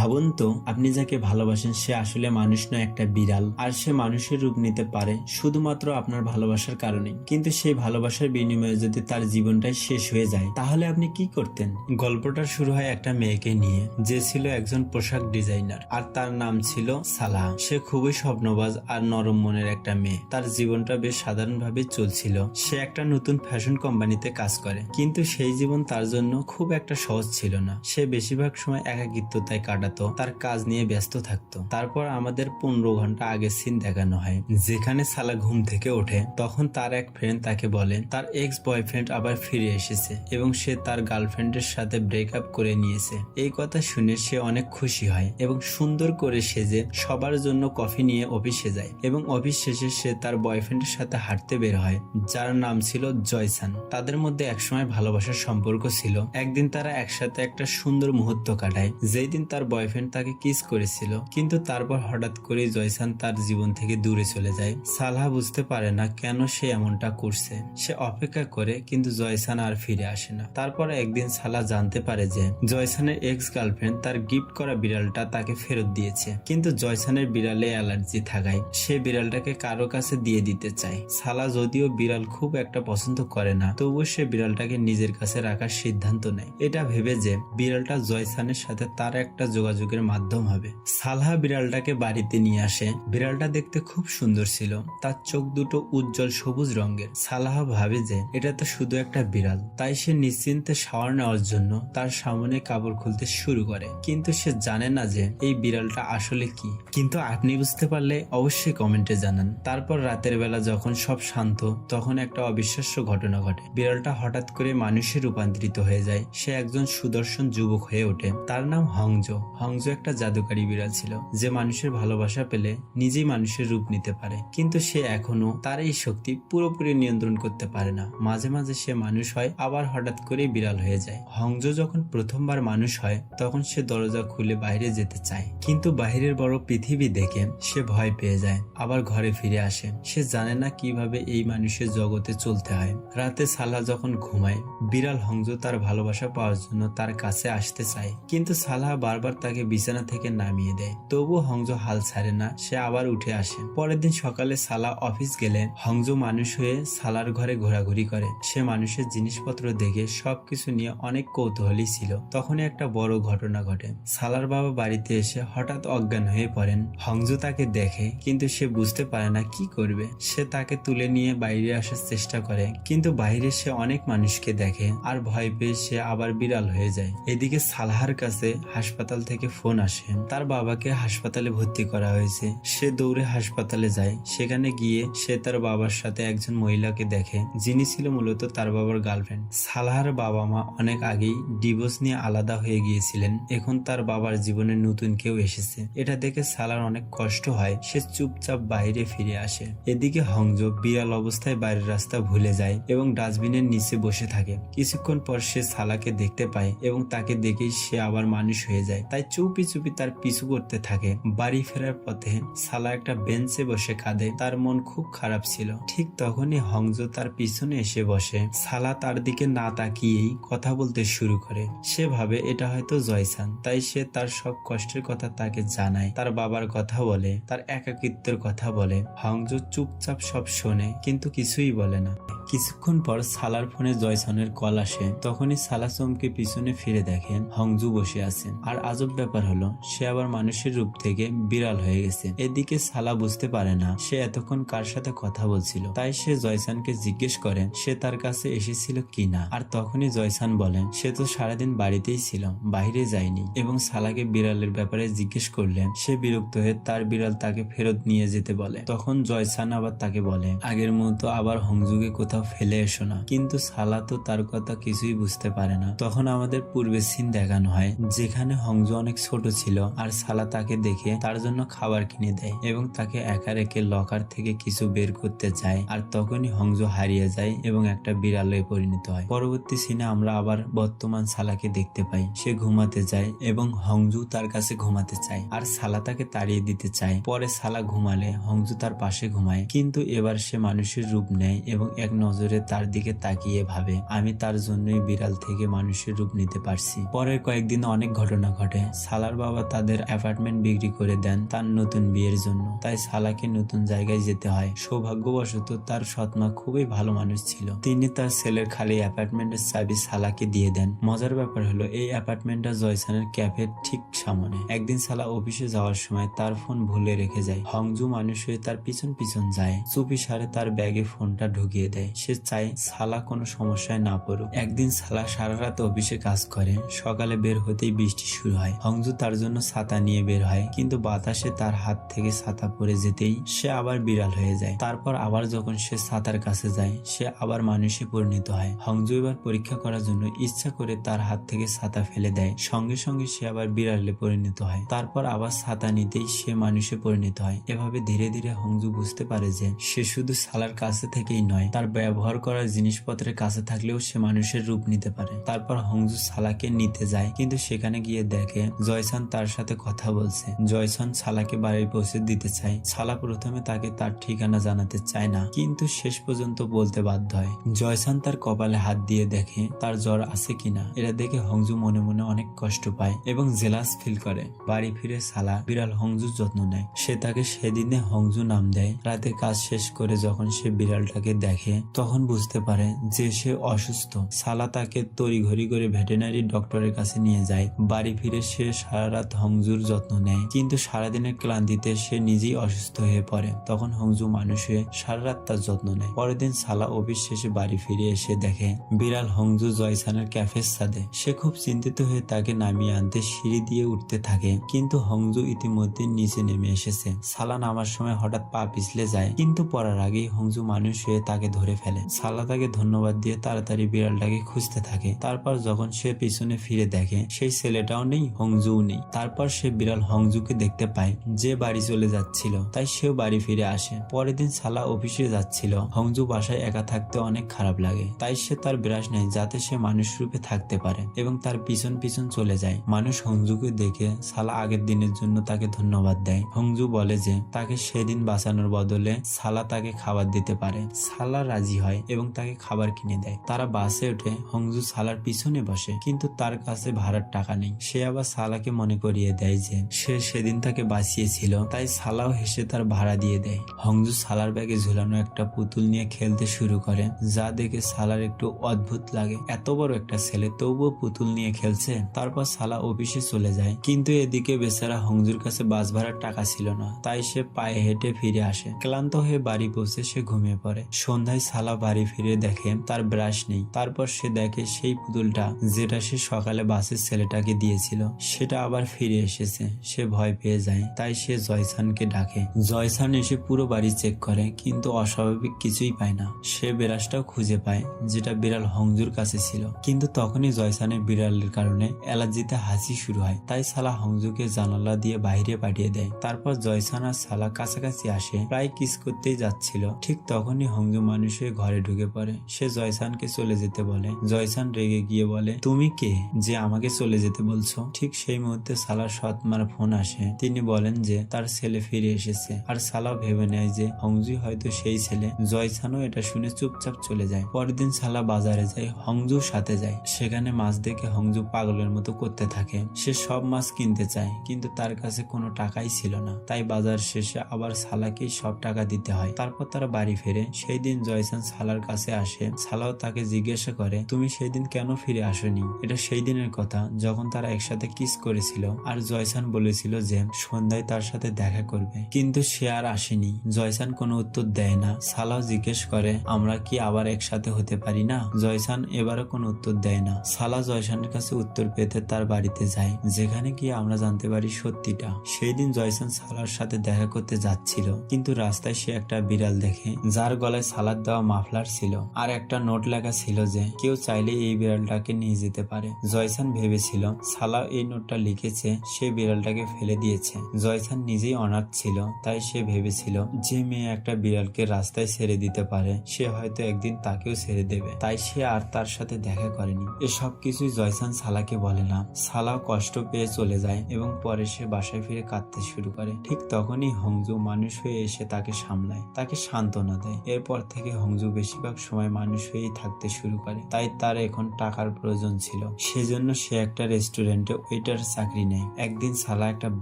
ভাবুন তো, আপনি যাকে ভালোবাসেন সে আসলে মানুষ নয়, একটা বিড়াল। আর সে মানুষের রূপ নিতে পারে শুধুমাত্র আপনার ভালোবাসার কারণে। কিন্তু সেই ভালোবাসার বিনিময়ে যদি তার জীবনটাই শেষ হয়ে যায়, তাহলে আপনি কি করতেন? গল্পটা শুরু হয় একটা মেয়েকে নিয়ে, যে ছিল একজন পোশাক ডিজাইনার, আর তার নাম ছিল সালাহ। সে খুবই স্বপ্নবাজ আর নরম মনের একটা মেয়ে। তার জীবনটা বেশ সাধারণভাবে চলছিল। সে একটা নতুন ফ্যাশন কোম্পানিতে কাজ করে, কিন্তু সেই জীবন তার জন্য খুব একটা সহজ ছিল না। সে বেশিরভাগ সময় একাকিত্বতায় কাটাতো, তার কাজ নিয়ে ব্যস্ত থাকতো। তারপর আমাদের 15 ঘন্টা আগে সিন দেখানো হয়, যেখানে সালা ঘুম থেকে ওঠে। তখন তার এক ফ্রেন্ড তাকে বলে তার এক্স বয়ফ্রেন্ড আবার ফিরে এসেছে এবং সে তার গার্লফ্রেন্ডের সাথে ব্রেকআপ করে নিয়েছে। এই কথা শুনে সে অনেক খুশি হয় এবং সুন্দর করে সেজে সবার জন্য কফি নিয়ে অফিসে যায়। এবং অফিস শেষে সে তার বয়ফ্রেন্ডের সাথে হাঁটতে বের হয়, যার নাম ছিল জয়সান। তাদের মধ্যে একসময় ভালোবাসার সম্পর্ক ছিল। একদিন তারা একসাথে একটা সুন্দর মুহূর্ত কাটায়, যেই দিন তার বয়ফ্রেন্ড তাকে কিস করেছিল। কিন্তু তারপর হঠাৎ করে জয়সান তার জীবন থেকে দূরে চলে যায়। সালাহ বুঝতে পারে না কেন সে এমনটা করছে। সে অপেক্ষা করে, কিন্তু জয়সান আর ফিরে আসে না। তারপর একদিন সালাহ জানতে পারে যে জয়সানের এক্স গার্লফ্রেন্ড তার গিফট করা বিড়ালটা তাকে ফেরত দিয়েছে। কিন্তু জয়সানের বিড়ালে অ্যালার্জি থাকায় সে বিড়ালটাকে কারো কাছে দিয়ে দিতে চায়। সালাহ যদিও বিড়াল খুব একটা পছন্দ করে না, তবুও সে বিড়ালটাকে নিজের কাছে রাখার সিদ্ধান্ত নেয়, এটা ভেবে যে বিড়ালটা জয়সানের সাথে তার একটা যোগাযোগের মাধ্যম হবে। সালাহ বিড়ালটাকে বাড়িতে নিয়ে আসে। বিড়ালটা দেখতে খুব সুন্দর ছিল, তার চোখ দুটো উজ্জ্বল সবুজ রঙের। সালাহ ভাবে যে এটা তো শুধু একটা বিড়াল, তাই সে নিশ্চিন্তে শাওয়ার নেওয়ার জন্য তার সামনে কাপড় খুলতে শুরু করে। কিন্তু সে জানে না যে এই বিড়ালটা আসলে কি। কিন্তু আপনি বুঝতে পারলে অবশ্যই কমেন্টে জানান। তারপর রাতের বেলা যখন সব শান্ত, তখন একটা অবিশ্বাস্য ঘটনা ঘটে। বিড়ালটা হঠাৎ করে মানুষে রূপান্তরিত হয়ে যায়। সে একজন সুদর্শন যুবক হয়ে ওঠে। তার নাম হংজো। হংজো একটা জাদুকারী বিড়াল ছিল, যে মানুষের ভালোবাসা পেলে নিজেই মানুষের রূপ নিতে পারে। কিন্তু সে এখনো তার এই শক্তি পুরোপুরি নিয়ন্ত্রণ করতে পারে না। মাঝে মাঝে সে মানুষ হয়, আবার হঠাৎ করে বিড়াল হয়ে যায়। হংজো যখন প্রথমবার মানুষ হয়, তখন সে দরজা খুলে বাইরে যেতে চায়, কিন্তু বাইরের বড় পৃথিবী দেখে সে ভয় পেয়ে যায়। আবার ঘরে ফিরে আসে। সে জানে না কিভাবে এই মানুষের জগতে চলতে হয়। রাতে সালাহ যখন ঘুমায়, বিড়াল হংজো তার ভালোবাসা পাওয়ার জন্য তার কাছে আসতে চায়, কিন্তু সালাহ বারবার তাকে বিছানা থেকে নামিয়ে দেয়। তবুও হংজো হাল ছাড়ে না, সে আবার উঠে আসে। পরের দিন সকালে সালাহ অফিস গেলে হংজো মানুষ হয়ে সালার ঘরে ঘোরাঘুরি করে। সে মানুষের জিনিসপত্র দেখে সবকিছু নিয়ে অনেক কৌতূহলী ছিল। তখনই একটা বড় ঘটনা ঘটে। সালার বাবা বাড়িতে এসে হঠাৎ অজ্ঞান হয়ে পড়েন। হংজো তাকে দেখে, কিন্তু সে বুঝতে পারে না কি করবে। সে তাকে তুলে নিয়ে বাইরে আসার চেষ্টা করে, কিন্তু বাইরে সে অনেক মানুষকে দেখে আর ভয় পেয়ে সে আবার বিড়াল হয়ে যায়। এদিকে সালাহার কাছে হাসপাতাল থেকে ফোন আসে, তার বাবাকে হাসপাতালে ভর্তি করা হয়েছে। সে দৌড়ে হাসপাতালে যায়। সেখানে গিয়ে সে তার বাবার সাথে একজন মহিলাকে দেখে, যিনি ছিল মূলত তার বাবার গার্লফ্রেন্ড। সালাহার বাবা মা অনেক আগেই ডিভোর্স নিয়ে আলাদা হয়ে গিয়েছিলেন। এখন তার বাবার জীবনে নতুন কেউ এসেছে। এটা দেখে সালার অনেক কষ্ট হয়। সে চুপচাপ বাইরে ফিরে আসে। এদিকে হংজো বিড়াল অবস্থায় বাইরের রাস্তা ভুলে যায় এবং ডাস্টবিনের নিচে বসে থাকে। কিছুক্ষণ পর সে সালাকে দেখতে পায় এবং তাকে দেখেই সে আবার মানুষ হয়ে যায়। তাই চুপি চুপি তার পিছু করতে থাকে। বাড়ি ফেরার পথে সালা একটা বেঞ্চে বসে কাঁদে। তার মন খুব খারাপ ছিল। ঠিক তখনই হংজো তার পিছনে এসে বসে। সালা তার দিকে না তাকিয়েই কথা বলতে শুরু করে। সে ভাবে এটা হয়তো জয়সান, তাই সে তার সব কষ্টের কথা তাকে জানায়। তার বাবার কথা বলে, তার একাকিত্বের কথা বলে। হংজো চুপচাপ সব শোনে, কিন্তু কিছুই বলে না। কিছুক্ষণ পর সালার ফোনে জয়সানের কল আসে। তখনই সালা চমকে পিছনে ফিরে দেখেন হংজু বসে আছেন। আর আজব ব্যাপার হলো, সে আবার মানুষের রূপ থেকে বিড়াল হয়ে গেছে। এদিকে সালা বুঝতে পারে না সে এতক্ষণ কার সাথে কথা বলছিল। তাই সে জয়সানকে জিজ্ঞেস করে সে তার কাছে এসেছিল কিনা। আর তখনই জয়সান বলেন সে তো সারাদিন বাড়িতেই ছিল, বাইরে যায়নি। এবং সালাকে বিড়ালের ব্যাপারে জিজ্ঞেস করলেন। সে বিরক্ত হয়ে তার বিড়াল তাকে ফেরত নিয়ে যেতে বলে। তখন জয়সান আবার তাকে বলে আগের মতো আবার হংজুকে কোথাও ফেলে এসো না। কিন্তু সালা তো তার কথা কিছুই বুঝতে পারে না। তখন আমাদের পূর্বের সিন দেখানো হয়, যেখানে হংজু অনেক ছোট ছিল আর সালা তাকে দেখে তার জন্য খাবার কিনে দেয় এবং তাকে একা রেখে লকার থেকে কিছু বের করতে চায়। আর তখনই হংজু হারিয়ে যায় এবং একটা বিড়ালে পরিণত হয়। পরবর্তী সিনে আমরা আবার বর্তমান সালাকে দেখতে পাই। সে ঘুমাতে যায় এবং হংজু তার কাছে ঘুমাতে চায় আর সালা তাকে তাড়িয়ে দিতে চায়। পরে সালা ঘুমালে হংজু তার পাশে ঘুমায়, কিন্তু এবার সে মানুষের রূপ নেয় এবং এক নজরে তার দিকে তাকিয়ে ভাবে আমি তার জন্যই বিড়াল থেকে মানুষের রূপ নিতে পারছি। পরের কয়েকদিন অনেক ঘটনা ঘটে। সালার বাবা তাদের অ্যাপার্টমেন্ট বিক্রি করে দেন তার নতুন বিয়ের জন্য। তাই সালাকে নতুন জায়গায় যেতে হয়। সৌভাগ্যবশত তার সৎমা খুবই ভালো মানুষ ছিল। তিনি তার ছেলের খালি অ্যাপার্টমেন্টের চাবি সালাকে দিয়ে দেন। মজার ব্যাপার হলো এই অ্যাপার্টমেন্টটা জয়সানের ক্যাফের ঠিক সামনে। একদিন সালা অফিসে যাওয়ার সময় তার ফোন ভুলে রেখে যায়। হংজু মানুষ হয়ে তার পিছন পিছন যায়, চুপি সারে তার ব্যাগে ফোনটা ঢুকিয়ে দেয়। সে চায় সালা কোনো সমস্যায় না পড়ুক। একদিন সালা সারা রাত অফিসে কাজ করে। সকালে বের হতেই বৃষ্টি শুরু হয়। হংজু তার জন্য ছাতা নিয়ে বের হয়, কিন্তু বাতাসে তার হাত থেকে ছাতা পড়ে যেতেই সে আবার বিড়াল হয়ে যায়। তারপর আবার যখন সে ছাতার কাছে যায় সে আবার মানুষে পরিণত হয়। হংজু এবার পরীক্ষা করার জন্য ইচ্ছা করে তার হাত থেকে ছাতা ফেলে দেয়। সঙ্গে সঙ্গে সে আবার বিড়ালে পরিণত হয়। তারপর আবার ছাতা নিতেই সে মানুষে পরিণত হয়। এভাবে ধীরে ধীরে হংজু বুঝতে পারে যে সে শুধু সালার কাছে থেকেই নয়, তার ব্যবহার করার জিনিসপত্রের কাছে থাকলেও সে মানুষের রূপ নিতে পারে। তারপর হংজু সালাকে নিতে যায়, কিন্তু সেখানে গিয়ে দেখে জয়সান তার সাথে কথা বলছে। জয়সান সালাকে বাড়ি পৌঁছে দিতে চায়। সালা প্রথমে তাকে তার ঠিকানা জানাতে চায় না, কিন্তু শেষ পর্যন্ত বলতে বাধ্য হয়। জয়সান তার কপালে হাত দিয়ে দেখে তার জ্বর আছে কিনা। এটা দেখে হংজু মনে মনে অনেক কষ্ট পায় এবং জেলাস ফিল করে। বাড়ি ফিরে সালা বিড়াল হংজুর যত্ন নেয়। সে তাকে সেদিনে হংজু নাম দেয়। রাতে কাজ শেষ করে যখন সে বিড়ালটাকে দেখে তখন বুঝতে পারে যে সে অসুস্থ। সালা তাকে তড়িঘড়ি করে ভেটেরিনারি ডক্টরের কাছে নিয়ে যায়। বাড়ি ফিরে সে সারা রাত হংজুর যত্ন নেয়, কিন্তু সারাদিনের ক্লান্তিতে সে নিজেই অসুস্থ হয়ে পড়ে। তখন হংজু মানুষ হয়ে সারা রাত তার যত্ন নেয়। পরের দিন সালা অফিস শেষে বাড়ি ফিরে এসে দেখে বিড়াল হংজু জয়সানের ক্যাফের ছাদে। সে খুব চিন্তিত হয়ে তাকে নামিয়ে আনতে সিঁড়ি দিয়ে উঠতে থাকে, কিন্তু হংজু ইতিমধ্যে নিচে নেমে এসেছে। সালা নামার সময় হঠাৎ পা পিছলে যায়, কিন্তু পড়ার আগেই হংজু মানুষ হয়ে তাকে ধরে ফেলে। সালা তাকে ধন্যবাদ দিয়ে তাড়াতাড়ি বিড়ালটাকে খুঁজতে থাকে। তারপর যখন সে পিছনে ফিরে দেখে সেই ছেলেটাও নেই, হংজুও নেই। তারপর সে বিড়াল হংজুকে দেখতে পায় যে বাড়ি চলে যাচ্ছিল, তাই সেও বাড়ি ফিরে আসে। পরের দিন সালা অফিসে যাচ্ছিল। হংজু বাসায় একা থাকতে অনেক খারাপ লাগে, তাই সে তার ব্রাশ নেয় যাতে সে মানুষ রূপে থাকতে পারে এবং তার পিছন পিছন চলে যায়। মানুষ হংজুকে দেখে সালা আগের দিনের জন্য তাকে ধন্যবাদ দেয়। হংজু বলে যে তাকে সেদিন বাঁচানোর বদলে সালা তাকে খাবার দিতে পারে। সালা রাজি হয় এবং তাকে খাবার কিনে দেয়। তারা বাসে উঠে হংজু সালার পিছনে বসে, কিন্তু তার কাছে ভাড়ার টাকা নেই। সে আবার সালাকে মনে করিয়ে দেয় যে সে সেদিন তাকে বাঁচিয়েছিল, তাই সালাও হেসে তার ভাড়া দিয়ে দেয়। হংজু সালার ব্যাগে ঝুলানো একটা পুতুল নিয়ে খেলতে শুরু করে, যা দেখে সালার একটু অদ্ভুত লাগে। এত বড় একটা ছেলে তবুও পুতুল নিয়ে খেলছে। তারপর সালা অফিসে চলে যায়, কিন্তু এদিকে বেচারা হংজুর কাছে বাস ভাড়ার টাকা ছিল না, তাই সে পায়ে হেঁটে ফিরে আসে। ক্লান্ত হয়ে বাড়ি পৌঁছে সে ঘুমিয়ে পড়ে। সন্ধ্যায় সালা বাড়ি ফিরে দেখে তার ব্রাশ নেই। তারপর সে দেখে সেই পুতুলটা যেটা সে সকালে বাসের ছেলেটাকে দিয়েছিল সেটা আবার ফিরে এসেছে। সে ভয় পেয়ে যায়, তাই সে জয়সানকে ডাকে। জয়সান এসে পুরো বাড়ি চেক করে, কিন্তু অস্বাভাবিক কিছুই পায় না। সে বিড়ালটাও খুঁজে পায় যেটা বিড়াল হংজুর কাছে ছিল, কিন্তু তখনই জয়সানের বিড়ালের কারণে অ্যালার্জিতে হাসি শুরু হয়। তাই সালা হংজুকে জানালা দিয়ে বাইরে পাঠিয়ে দেয়। তারপর জয়সান আর সালা কাছাকাছি আসে, প্রায় কিস করতেই যাচ্ছিল। ঠিক তখনই হংজু মানুষ হয়ে ঘরে ঢুকে পড়ে। সে জয়সানকে চলে যেতে বলে। জয়সান রেগে গিয়ে বলে, তুমি কে যে আমাকে চলে যেতে বলছো? ঠিক সেই মুহূর্তে সালার সৎমার ফোন আসে। তিনি বলেন যে তার ছেলে ফিরে এসেছে, আর সালা ভেবে নেয় যে হংজু হয়তো সেই ছেলে। জয়সানও এটা শুনে চুপচাপ চলে যায়। পরের দিন সালা বাজারে যায়, হংজুর সাথে যায়। সেখানে মাছ দেখে হংজু পাগলের মতো করতে থাকে। সে সব মাছ কিনতে চায়, কিন্তু তার কাছে কোনো টাকাই ছিল না। তাই বাজার শেষে আবার সালাকেই সব টাকা দিতে হয়। তারপর তারা বাড়ি ফেরে। সেই দিন জয়সান সালার কাছে আসে। সালাও তাকে জিজ্ঞাসা করে, তুমি সেই দিন কেন ফিরে আসোনি? এটা সেই দিনের কথা যখন তারা একসাথে কিস করেছিল, আর জয়সান বলেছিল যে সন্ধ্যায় তার সাথে দেখা করবে, কিন্তু সে আর আসেনি। জয়সান কোনো উত্তর দেয় না। সালাও জিজ্ঞেস করে, আমরা কি আবার একসাথে হতে পারি না? জয়সান এবারও কোনো উত্তর দেয় না। সালা জয়সানের কাছে উত্তর পেতে তার বাড়িতে যায়, যেখানে গিয়ে আমরা জানতে পারি সত্যিটা। সেই দিন জয়সান সালার সাথে দেখা করতে যাচ্ছিল, কিন্তু রাস্তায় সে একটা বিড়াল দেখে যার গলায় সালার দেওয়া মাফলার ছিল, আর একটা নোট লেখা ছিল যে কেউ চাইলে এই বিড়ালটাকে নিয়ে যেতে পারে। জয়সান ভেবেছিল সালা এই নোটটা লিখেছে সে বিড়ালটাকে ফেলে দিয়েছে। জয়সান নিজেই অনাথ ছিল, তাই সে ভেবেছিল যে মেয়ে একটা বিড়ালকে রাস্তায় ছেড়ে দিতে পারে সে হয়তো একদিন তাকেও ছেড়ে দেবে, তাই সে আর তার সাথে দেখা করেনি। এসব কিছুই জয়সান সালাকে বলে না। সালা কষ্ট পেয়ে চলে যায় এবং পরে সে বাসায় ফিরে কাঁদতে শুরু করে। ঠিক তখনই হংজু মানুষ হয়ে এসে তাকে সামলায়, তাকে সান্ত্বনা দেয়। এরপর থেকে হংজু বেশিরভাগ সময় মানুষ হয়েই থাকতে শুরু করে। তাই তার এখন টাকার প্রয়োজন ছিল, সেজন্য সে একটা রেস্টুরেন্টে ওয়েট অপারেটর চাকরি নেয়। একদিন সালা একটা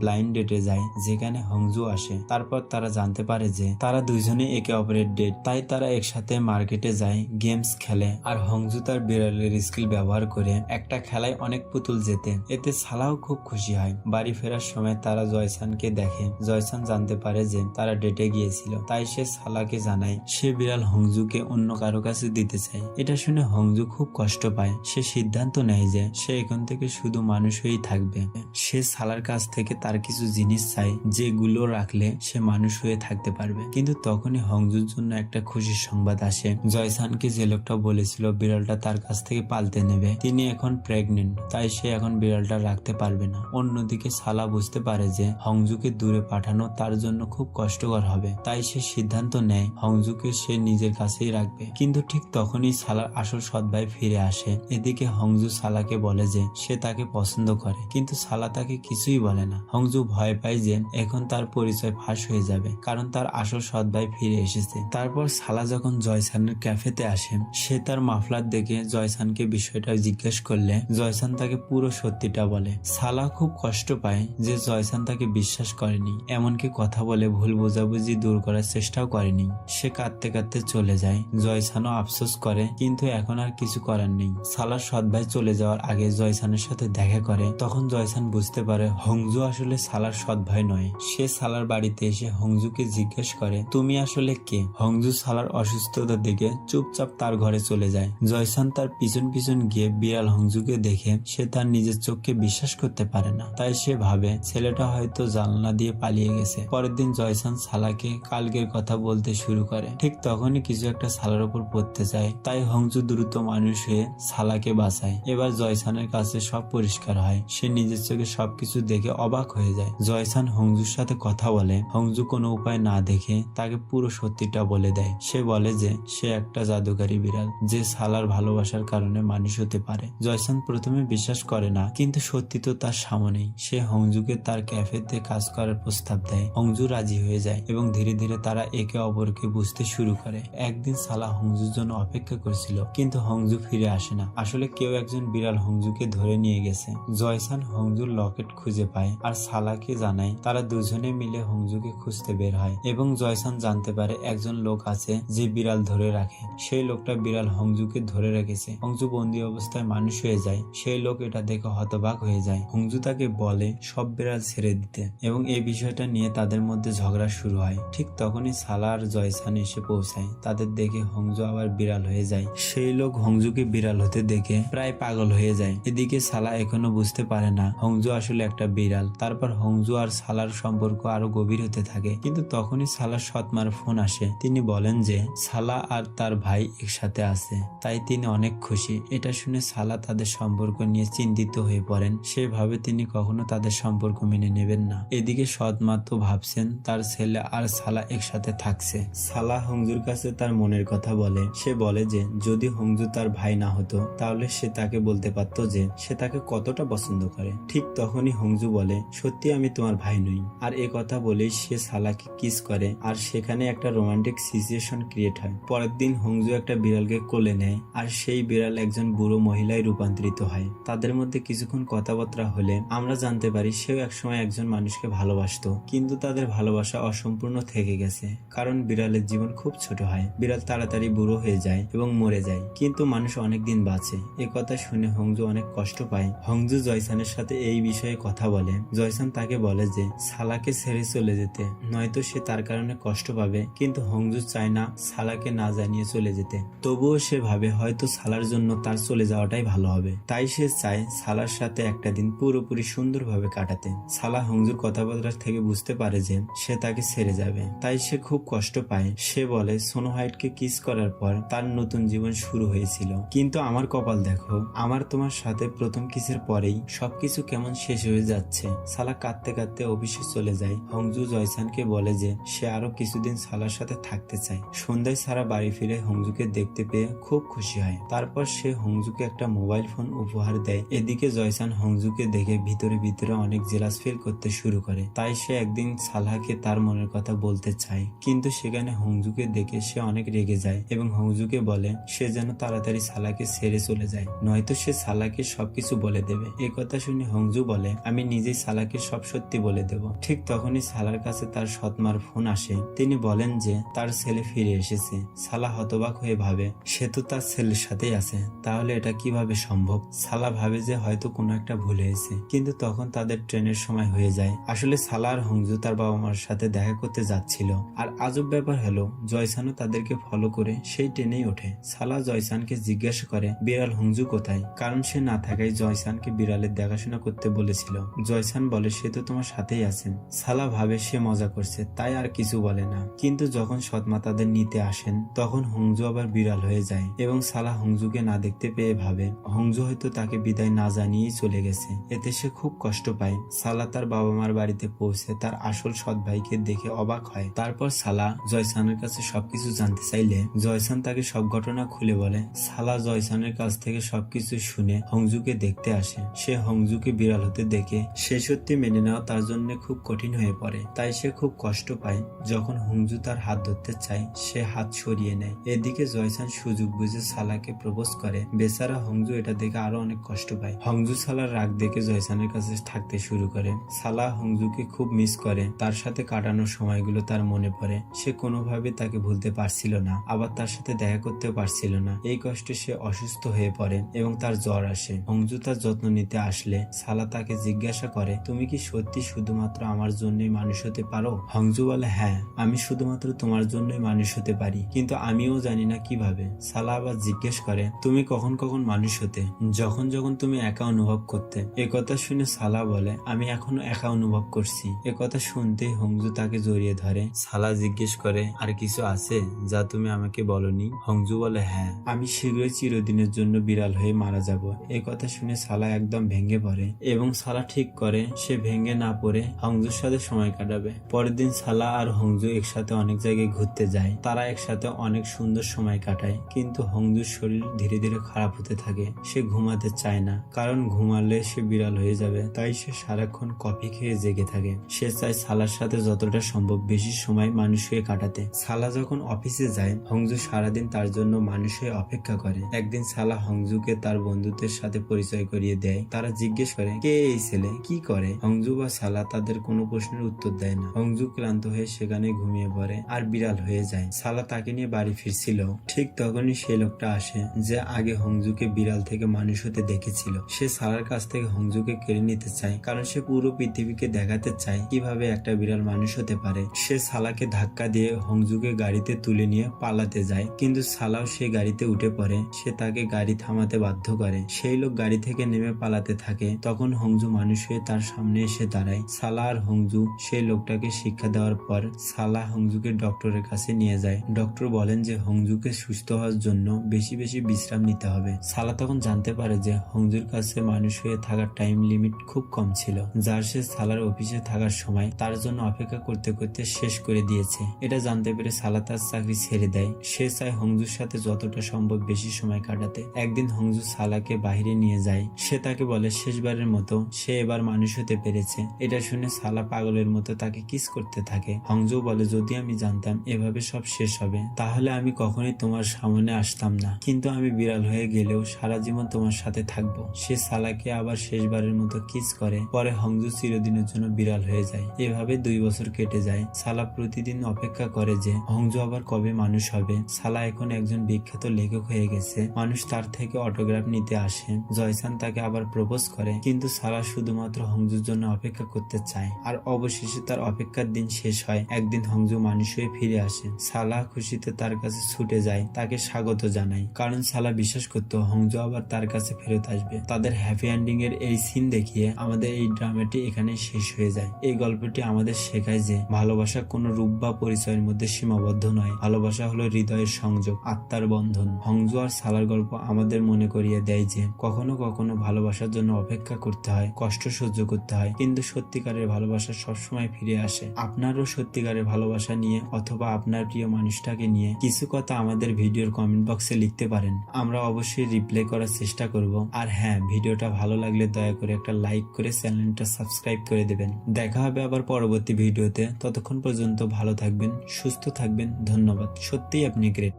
ব্লাইন্ড ডেটে যায় যেখানে হংজু আসে। তারপর তারা জানতে পারে যে তারা দুইজনে একে অপরের ডেট। তাই তারা একসাথে মার্কেটে যায়, গেমস খেলে। আর হংজু তার বিড়ালের স্কিল ব্যবহার করে একটা খেলায় অনেক পুতুল জেতে। এতে সালাও খুব খুশি হয়। বাড়ি ফেরার সময় তারা জয়সানকে দেখে। জয়সান জানতে পারে যে তারা ডেটে গিয়েছিল। তাই সে সালাকে জানায় সে বিড়াল হংজুকে অন্য কারো কাছে দিতে চায়। এটা শুনে হংজু খুব কষ্ট পায়। সে সিদ্ধান্ত নেয় যে সে এখন থেকে শুধু মানুষ হয়েই থাকবে। সে সালার কাছ থেকে তার কিছু জিনিস চায় যেগুলো রাখলে সে মানুষ হয়ে থাকতে পারবে। কিন্তু তখনই হংজুর জন্য একটা খুশির সংবাদ আসে। জয়সানকে যে লোকটা বলেছিল বিড়ালটা তার কাছ থেকে পালতে নেবে, তিনি এখন প্রেগনেন্ট। তাই সে এখন বিড়ালটা রাখতে পারবে না। অন্যদিকে সালা বুঝতে পারে যে হংজুকে দূরে পাঠানো তার জন্য খুব কষ্টকর হবে। তাই সে সিদ্ধান্ত নেয় হংজুকে সে নিজের কাছেই রাখবে। কিন্তু ঠিক তখনই সালার আসল সৎ ভাই ফিরে আসে। এদিকে হংজু সালাকে বলে যে সে তাকে পছন্দ করে, কিন্তু সালা তাকে কিছুই বলে না। হংজু ভয় পায় যে এখন তার পরিচয় ফাঁস হয়ে যাবে, কারণ তার আসল সৎ ভাই ফিরে এসেছে। তারপর সালা যখন জয়সানের ক্যাফেতে আসে, সে তার মাফলার দেখে জয়সানকে বিষয়টা জিজ্ঞেস করলে জয়সান তাকে পুরো সত্যিটা বলে। সালা খুব কষ্ট পায় যে জয়সান তাকে বিশ্বাস করেনি, এমনকি কথা বলে ভুল বোঝাবুঝি দূর করার চেষ্টাও করেনি। সে কাঁদতে কাঁদতে চলে যায়। জয়সানও আফসোস করে, কিন্তু এখন আর কিছু করার নেই। সালার সৎ ভাই চলে যাওয়ার আগে জয়সানের সাথে দেখা করে। তখন জয়সান বুঝতে পারে হংজু আসলে সালার সৎ ভাই নয়। সে সালার বাড়িতে এসে হংজুকে জিজ্ঞেস করে তুমি আসলে কে। হংজু সালার অসুস্থতা দেখে চুপচাপ তার ঘরে চলে যায়। জয়সান তার পিছন পিছন গিয়ে বিড়াল হংজুকে দেখে সে তার নিজের চোখকে বিশ্বাস করতে পারে না। তাই সে ভাবে ছেলেটা হয়তো জানলা দিয়ে পালিয়ে গেছে। পরের দিন জয়সান সালাকে কালকের কথা বলতে শুরু করে। ঠিক তখনই কিছু একটা সালার উপর পড়তে যায়। তাই হংজু দ্রুত মানুষ হয়ে সালাকে বাঁচায়। এবার জয়সানের কাছে সব পরিষ্কার হয়। সে নিজের চোখে সবকিছু দেখে অবাক হয়ে যায়। জয়সান হংজুর সাথে কথা বলে। হংজু কোনো উপায় না দেখে তাকে পুরো সত্যিটা বলে দেয়। সে বলে যে সে একটা জাদুকারী বিড়াল যে সালার ভালোবাসার কারণে মানুষ হতে পারে। জয়সান প্রথমে বিশ্বাস করে না, কিন্তু সত্যি তো তার সামনেই। সে হংজুকে তার ক্যাফেতে কাজ করার প্রস্তাব দেয়। হংজু রাজি হয়ে যায় এবং ধীরে ধীরে তারা একে অপরকে বুঝতে শুরু করে। একদিন সালা হংজুর জন্য অপেক্ষা করছিল, কিন্তু হংজু ফিরে আসে না। আসলে কেউ একজন বিড়াল হংজুকে ধরে নিয়ে গেছে। জয়সান হংজুর লকেট খুঁজে পায় আর সালাকে জানায়। তারা দুজনে মিলে হংজুকে খুঁজতে বের হয় এবং জয়সান জানতে পারে একজন লোক আছে যে বিড়াল ধরে রাখে। সেই লোকটা বিড়াল হংজুকে ধরে রেখেছে। হংজু বন্দি অবস্থায় মানুষ হয়ে যায়। সেই লোক এটা দেখে হতবাক হয়ে যায়। হংজু তাকে বলে সব বিড়াল ছেড়ে দিতে এবং এই বিষয়টা নিয়ে তাদের মধ্যে ঝগড়া শুরু হয়। ঠিক তখনই সালা আর জয়সান এসে পৌঁছায়। তাদের দেখে হংজু আবার বিড়াল হয়ে যায়। সেই লোক হংজুকে বিড়াল হতে দেখে প্রায় পাগল হয়ে যায়। এদিকে সালা এখনো বুঝতে পারে না হংজু আসলে একটা বিড়াল। তারপর হংজু আর সালার সম্পর্ক আরো গভীর হতে থাকে। কিন্তু তখনই সালার সৎমার ফোন আসে। তিনি বলেন যে সালা আর তার ভাই একসাথে আছে, তাই তিনি অনেক খুশি। এটা শুনে সালা তাদের সম্পর্ক নিয়ে চিন্তিত হয়ে পড়েন। সেভাবে তিনি কখনো তাদের সম্পর্ক মেনে নেবেন না। এদিকে সৎমা তো ভাবছেন তার ছেলে আর সালা একসাথে থাকছে। সালা হংজুর কাছে তার মনের কথা বলে। সে বলে যে যদি হংজু তার ভাই না হতো তাহলে সে তাকে বলতে পারতো যে সে তাকে কতটা পছন্দ করে। ঠিক তখনই হংজু বলে সত্যি আমি তোমার ভাই নই। আর এ কথা বলেই সে সালাকে কিস করে আর সেখানে একটা রোমান্টিক সিচুয়েশন ক্রিয়েট হয়। পরের দিন হংজু একটা বিড়ালকে কোলে নেয় আর সেই বিড়াল একজন বুড়ো মহিলায় রূপান্তরিত হয়। তাদের মধ্যে কিছুক্ষণ কথাবার্তা হলে আমরা জানতে পারি সেও একসময় একজন মানুষকে ভালোবাসতো, কিন্তু তাদের ভালোবাসা অসম্পূর্ণ থেকে গেছে। কারণ বিড়ালের জীবন খুব ছোট হয়। বিড়াল তাড়াতাড়ি বুড়ো হয়ে যায় এবং মরে যায়, কিন্তু মানুষ অনেক দিন বাঁচে। এ কথা শুনে হংজু অনেক কষ্ট পায়। হংজু জয়সানের সাথে এই বিষয়ে কথা বলে। জয়সান তাকে বলে যে সালাকে ছেড়ে চলে যেতে, নয়তো সে তার কারণে কষ্ট পাবে। কিন্তু হংজু চায় না সালাকে না জানিয়ে চলে যেতে। তবুও সে ভাবে হয়তো সালার জন্য তার চলে যাওয়াটাই ভালো হবে। তাই সে চায় সালার সাথে একটা দিন পুরোপুরি সুন্দরভাবে কাটাতে। সালা হংজুর কথাবার্তা থেকে বুঝতে পারে যে সে তাকে ছেড়ে যাবে। তাই সে খুব কষ্ট পায়। সে বলে সোনো হোয়াইটকে কিস করার পর তার নতুন জীবন শুরু হয়েছিল, কিন্তু আমার কপাল দেখো, আমার তোমার সাথে প্রথম কিসের পরেই সবকিছু কেমন শেষ হয়ে যাচ্ছে। সালা কাঁদতে কাঁদতে অফিসে চলে যায়। হংজু জয়সানকে বলে যে সে আরো কিছুদিন সালার সাথে থাকতে চায়। সন্ধ্যায় সারা বাড়ি ফিরে হংজুকে দেখতে পেয়ে খুব খুশি হয়। তারপর সে হংজুকে একটা মোবাইল ফোন উপহার দেয়। এদিকে জয়সান হংজুকে দেখে ভিতরে ভিতরে অনেক জেলাস ফিল করতে শুরু করে। তাই সে একদিন সালাকে তার মনের কথা বলতে চায়, কিন্তু সেখানে হংজুকে দেখে সে অনেক রেগে যায় এবং হংজুকে বলে সে যেন তাড়াতাড়ি সালাকে ছেড়ে চলে যায়, নয়তো সে সালাকে সবকিছু বলে দেবে। কথা শুনে হংজু বলে, আমি নিজেই সালাকে সব সত্যি বলে দেব। ঠিক তখনই সালার কাছে তার সৎমার ফোন আসে। তিনি বলেন যে তার ছেলে ফিরে এসেছে। সালা হতবাক হয়ে ভাবে, সে তো তার ছেলের সাথেই আছে, তাহলে এটা কিভাবে সম্ভব? সালা ভাবে যে হয়তো কোনো একটা ভুল হয়েছে, কিন্তু তখন তাদের ট্রেনের সময় হয়ে যায়। আসলে সালা আর হংজু তার বাবা মার সাথে দেখা করতে যাচ্ছিল। আর আজব ব্যাপার হলো, জয়সানও তাদেরকে ফলো করে সেই ট্রেনেই ওঠে। সালা জয়সানকে জিজ্ঞাসা করে বিড়াল হংজু কোথায়, কারণ সে না থাকায় জয়সানকে বিড়ালের দেখাশোনা করতে বলেছিল। জয়সান বলে সে তো তোমার সাথেই আছেন। সালা ভাবে সে মজা করছে, তাই আর কিছু বলে না। কিন্তু যখন সৎমা তাদের নিতে আসেন তখন হংজু আবার বিড়াল হয়ে যায় এবং সালা হংজুকে না দেখতে পেয়ে ভাবে হংজু হয়তো তাকে বিদায় না জানিয়েই চলে গেছে। এতে সে খুব কষ্ট পায়। সালা তার বাবা মার বাড়িতে পৌঁছে তার আসল সৎ ভাইকে দেখে অবাক হয়। তারপর সালা জয়সানের কাছে সবকিছু জানতে চাইলে জয়সান তাকে সব ঘটনা খুলে বলে। সালা জয়সানের কাছ থেকে সবকিছু শুনে হংজুকে দেখতে আসে। সে হংজুকে বিড়াল হতে দেখে সে সত্যি মেনে নেওয়া তার জন্য খুব কঠিন হয়ে পড়ে। তাই সে খুব কষ্ট পায়। যখন হংজু তার হাত ধরতে চায় সে হাত সরিয়ে নেয়। এদিকে জয়সান সুযোগ বুঝে সালাকে প্রপোজ করে। বেচারা হংজু এটা দেখে আরো অনেক কষ্ট পায়। হংজু সালার রাগ দেখে জয়সানের কাছে থাকতে শুরু করে। সালা হংজুকে খুব মিস করে। তার সাথে কাটানোর সময়গুলো তার মনে পড়ে। সে কোনোভাবে তাকে ভুলতে পারছিল না, আবার তার সাথে দেখা করতেও পারছিল না। এই কষ্টে সে অসুস্থ হয়ে পড়ে এবং তার জ্বর আসে। হংজু তার যত্ন নিতে আসলে সালা তাকে জিজ্ঞাসা করে, তুমি কি সত্যি শুধুমাত্র আমার জন্যই মানুষ হতে পারো? হংজু বলে, হ্যাঁ, আমি শুধুমাত্র তোমার জন্যই মানুষ হতে পারি, কিন্তু আমিও জানি না কিভাবে। সালা আবার জিজ্ঞেস করে, তুমি কখন কখন মানুষ হতে? যখন যখন তুমি একা অনুভব করতে। একথা শুনে সালা বলে, আমি এখনো একা অনুভব করছি। একথা শুনতেই হংজু তাকে জড়িয়ে ধরে। সালা জিজ্ঞেস করে, আর কিছু আছে যা তুমি আমাকে বলনি? হংজু বলে, হ্যাঁ, আমি শীঘ্রই চিরদিনের জন্য বিড়াল হয়ে মারা যাব। এই কথা শুনে সালা একদম ভেঙে পড়ে এবং সালা ঠিক করে সে ভেঙে না পড়ে হংজুর সাথে সময় কাটাবে। পরের দিন সালা আর হংজু একসাথে অনেক জায়গায় ঘুরতে যায়। তারা একসাথে অনেক সুন্দর সময় কাটায়। কিন্তু হংজুর শরীর ধীরে ধীরে খারাপ হতে থাকে। সে ঘুমাতে চায় না, কারণ ঘুমালে সে বিড়াল হয়ে যাবে। তাই সে সারাক্ষণ কফি খেয়ে জেগে থাকে। সে চায় সালার সাথে যতটা সম্ভব বেশি সময় মানুষ হয়ে কাটাতে। সালা যখন অফিসে যায় হংজু সারাদিন তার জন্য মানুষ হয়ে অপেক্ষা করে। একদিন সালা হংজুকে তার বন্ধুদের সাথে পরিচয় করিয়ে দেয়। তারা জিজ্ঞেস করে, কে এই ছেলে, কি করে? হংজু বা সালা তাদের কোনো প্রশ্নের উত্তর দেয় না। হংজু ক্লান্ত হয়ে সেখানে ঘুমিয়ে পড়ে আর বিড়াল হয়ে যায়। সালা তাকে নিয়ে বাড়ি ফিরছিল। ঠিক তখনই সেই লোকটা আসে যে আগে হংজুকে বিড়াল থেকে মানুষ হতে দেখেছিল। সে সালার কাছ থেকে হংজুকে কেড়ে নিতে চায়, কারণ সে পুরো পৃথিবীকে দেখাতে চায় কিভাবে একটা বিড়াল মানুষ হতে পারে। সে সালাকে ধাক্কা দিয়ে হংজুকে গাড়িতে তুলে নিয়ে পালাতে যায়, কিন্তু সালাও সে গাড়িতে উঠে পড়ে। সে তাকে গাড়ি থামাতে বাধ্য করে। সেই লোক গাড়ি থেকে নেমে পালাতে থাকে। তখন হংজু মানুষ হয়ে তার সামনে এসে দাঁড়ায়। সালা আর হংজু সেই লোকটাকে শিক্ষা দেওয়ার পর সালা হংজুকে ডক্টরের কাছে নিয়ে যায়। ডক্টর বলেন যে হংজুকে সুস্থ হওয়ার জন্য বেশি বেশি বিশ্রাম নিতে হবে। সালা তখন জানতে পারে যে হংজুর কাছে মানুষ হয়ে থাকার টাইম লিমিট খুব কম ছিল, যার সে সালার অফিসে থাকার সময় তার জন্য অপেক্ষা করতে করতে শেষ করে দিয়েছে। এটা জানতে পেরে সালা তার চাকরি ছেড়ে দেয়। সে চায় হংজুর সাথে যতটা সম্ভব বেশি সময় কাটাতে। একদিন হংজু সালাকে বাইরে নিয়ে যায়। সে তাকে বলে শেষবারের মতো সে এবার মানুষ হতে পেরেছে। এটা শুনে সালা পাগলের মতো তাকে কিস করতে থাকে। হংজু বলে, যদি আমি জানতাম এভাবে সব শেষ হবে তাহলে আমি কখনোই তোমার সামনে আসতাম না, কিন্তু আমি বিড়াল হয়ে গেলেও সারা জীবন তোমার সাথে থাকবো। সে সালাকে আবার শেষবারের মতো কিস করে। পরে হংজু চিরদিনের জন্য বিড়াল হয়ে যায়। এভাবে 2 বছর কেটে যায়। সালা প্রতিদিন অপেক্ষা করে যে হংজু আবার কবে মানুষ হবে। সালা এখন একজন বিখ্যাত লেখক হয়ে গেছে। মানুষ তার থেকে অটোগ্রাফ নিতে আসে। জয়সান তাকে আবার প্রপোজ করে, কিন্তু সালা শুধুমাত্র হংজুর জন্য অপেক্ষা করতে চায়। আর অবশেষে তার অপেক্ষার দিন শেষ হয়। একদিন হংজু মানুষ হয়ে ফিরে আসে। সালা খুশিতে তার কাছে ছুটে যায়, তাকে স্বাগত জানায়, কারণ সালা বিশ্বাস করতো হংজু আবার তার কাছে ফেরত আসবে। তাদের হ্যাপি এন্ডিং এর এই সিন দেখিয়ে আমাদের এই ড্রামাটি এখানে শেষ হয়ে যায়। এই গল্পটি আমাদের শেখায় যে ভালোবাসা কোনো রূপ বা পরিচয়ের মধ্যে সীমাবদ্ধ নয়। ভালোবাসা হলো হৃদয়ের সংযোগ, আত্মার বন্ধন। হংজু আর সালার গল্প আমাদের মনে করিয়ে দেয় যে কখনো কখনো ভালোবাসার জন্য অপেক্ষা করতে হয়, কষ্ট সহ্য করতে হয়, কিন্তু সত্যিকারের ভালোবাসা সবসময় ফিরে আসে। আপনারও সত্যিকারের ভালোবাসা নিয়ে অথবা আপনার প্রিয় মানুষটাকে নিয়ে কিছু কথা আমাদের ভিডিওর কমেন্ট বক্সে লিখতে পারেন। আমরা অবশ্যই রিপ্লাই করার চেষ্টা করব। আর হ্যাঁ, ভিডিওটা ভালো লাগলে দয়া করে একটা লাইক করে চ্যানেলটা সাবস্ক্রাইব করে দেবেন। দেখা হবে আবার পরবর্তী ভিডিওতে। ততক্ষণ পর্যন্ত ভালো থাকবেন, সুস্থ থাকবেন। ধন্যবাদ। সত্যিই আপনি গ্রেট।